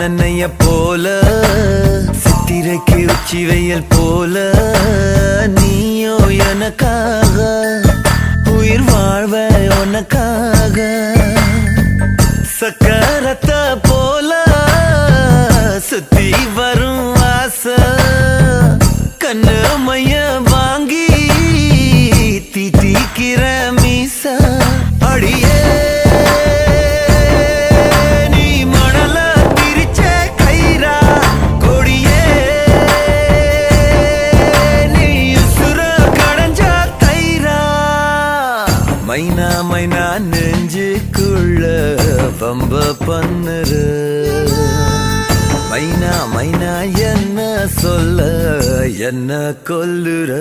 நன்னைய போல சித்திரைக்கு உச்சி வெயில் போல நீயோ எனக்காக உயிர் வாழ்வ உனக்காக சக்கரத்தை போல சுத்தி வரும் ஆசை கண்ணு மைய வாங்கி தீட்டிக்கிற மீசா அடியே நீ மணல பிரிச்ச கயிறா கொடியே நீ உசுர கடைஞ்ச தயிரா மைனா மைனா நெஞ்சுக்குள்ள வம்ப பண்ணுற மைனா மைனா என்ன சொல்ல என்ன கொல்லுற